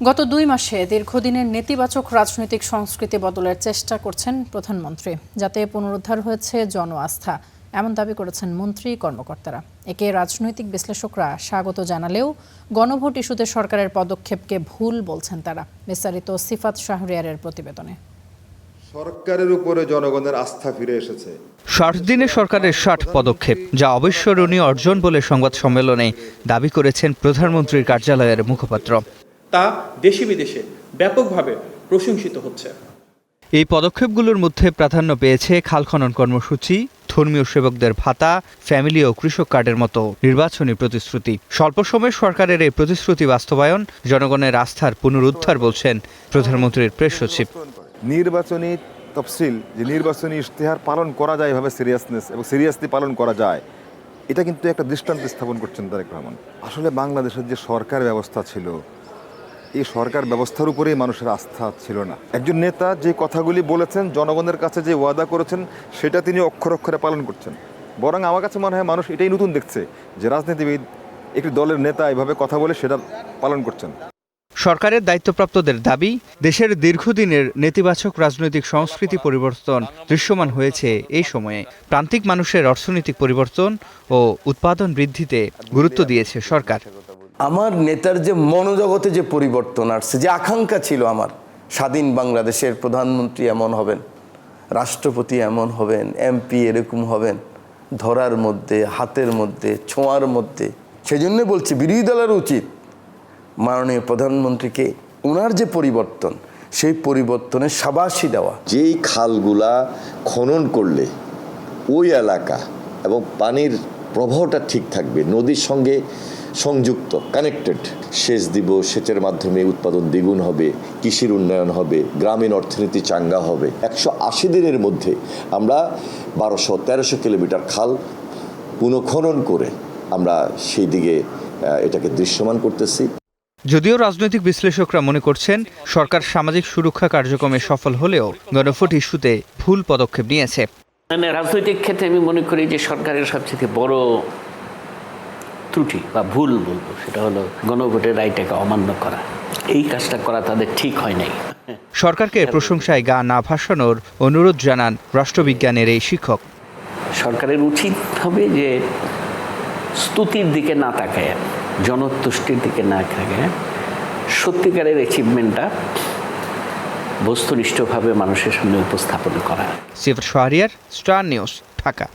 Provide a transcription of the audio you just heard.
গত 2 মাসে দীর্ঘদিনের নেতিবাচক রাজনৈতিক সংস্কৃতি বদলের চেষ্টা করছেন প্রধানমন্ত্রী, যাতে পুনরুদ্ধার হয়েছে জন আস্থা, এমন দাবি করেছেন মন্ত্রী কর্মকর্তারা। একে রাজনৈতিক বিশ্লেষকরা স্বাগত জানালেও গণভোট ইস্যুতে সরকারের পদক্ষেপকে ভুল বলছেন তারা। বিস্তারিত সিফাত শাহরিয়ারের প্রতিবেদনে। সরকারের উপরে জনগণের আস্থা ফিরে এসেছে। 60 দিনে সরকারের 60 পদক্ষেপ, যা অবিস্মরণীয় অর্জন বলে সংবাদ সম্মেলনে দাবি করেছেন প্রধানমন্ত্রীর কার্যালয়ের মুখপাত্র। তা দেশে বিদেশে ব্যাপকভাবে প্রশংসিত হচ্ছে। এই পদক্ষেপগুলোর মধ্যে প্রাধান্য পেয়েছে খাল খনন কর্মসূচি, ধর্মীয় সেবকদের ভাতা, ফ্যামিলি ও কৃষক কার্ডের মতো নির্বাচনী প্রতিশ্রুতি। স্বল্প সময়ে সরকারের এই প্রতিশ্রুতি বাস্তবায়ন জনগণের আস্থার পুনরুদ্ধার বলছেন প্রধানমন্ত্রীর প্রেস সচিব। নির্বাচনী তফসিল, যে নির্বাচনী ইশতেহার পালন করা যায় এভাবে সিরিয়াসনেস এবং সিরিয়াসলি পালন করা যায়, এটা কিন্তু একটা দৃষ্টান্ত স্থাপন করছেন তারেক রহমান। আসলে বাংলাদেশের যে সরকার ব্যবস্থা ছিল, এই সরকার ব্যবস্থার উপরেই মানুষের আস্থা ছিল না। একজন নেতা যে কথাগুলি বলেছেন, জনগণের কাছে যে ওয়াদা করেছেন, সেটা তিনি অক্ষরে অক্ষরে পালন করছেন। বরং আমার কাছে মনে হয় মানুষ এটাই নতুন দেখছে যে রাজনীতিবিদ, একটি দলের নেতা এভাবে কথা বলে সেটা পালন করছেন। সরকারের দায়িত্বপ্রাপ্তদের দাবি, দেশের দীর্ঘদিনের নেতিবাচক রাজনৈতিক সংস্কৃতি পরিবর্তন দৃশ্যমান হয়েছে এই সময়ে। প্রান্তিক মানুষের অর্থনৈতিক পরিবর্তন ও উৎপাদন বৃদ্ধিতে গুরুত্ব দিয়েছে সরকার। আমার নেতার যে মনোজগতে যে পরিবর্তন আসছে, যে আকাঙ্ক্ষা ছিল আমার, স্বাধীন বাংলাদেশের প্রধানমন্ত্রী এমন হবেন, রাষ্ট্রপতি এমন হবেন, এমপি এরকম হবেন, ধরার মধ্যে, হাতের মধ্যে, ছোঁয়ার মধ্যে। সেজন্য বলছি বিরোধী দলের উচিত মাননীয় প্রধানমন্ত্রীকে ওনার যে পরিবর্তন, সেই পরিবর্তনের সাবাসী দেওয়া। যেই খালগুলা খনন করলে ওই এলাকা এবং পানির প্রবাহটা ঠিক থাকবে, নদীর সঙ্গে সংযুক্ত, কানেক্টেড, সেচ দিব, সেচের মাধ্যমে উৎপাদন দ্বিগুণ হবে, কৃষির উন্নয়ন হবে, গ্রামীণ অর্থনীতি চাঙ্গা হবে। 180 দিনের মধ্যে আমরা 1200-1300 কিলোমিটার খাল পুনঃখনন করে আমরা সেই দিকে এটাকে দৃশ্যমান করতেছি। যদিও রাজনৈতিক বিশ্লেষকরা মনে করছেন সরকার সামাজিক সুরক্ষা কার্যক্রমে সফল হলেও গণভোট ইস্যুতে ভুল পদক্ষেপ নিয়েছে। রাজনৈতিক ক্ষেত্রে আমি মনে করি যে সরকারের সবচেয়ে বড় ত্রুটি বা ভুল বলবো, সেটা হলো গণভোটের রায়টাকে অমান্য করা। এই কাজটা করা তাদের ঠিক হয় নাই। সরকারকে প্রশংসায় গা না ভাসানোর অনুরোধ জানান রাষ্ট্রবিজ্ঞানের এই শিক্ষক। সরকারের উচিত হবে যে স্তুতির দিকে না তাকায়, জনতুষ্টির দিকে না তাকায়, সত্যিকারের অ্যাচিভমেন্টটা বস্তুনিষ্ঠভাবে মানুষের সামনে উপস্থাপন করা। সিফাত শাহরিয়ার, স্টার নিউজ, ঢাকা।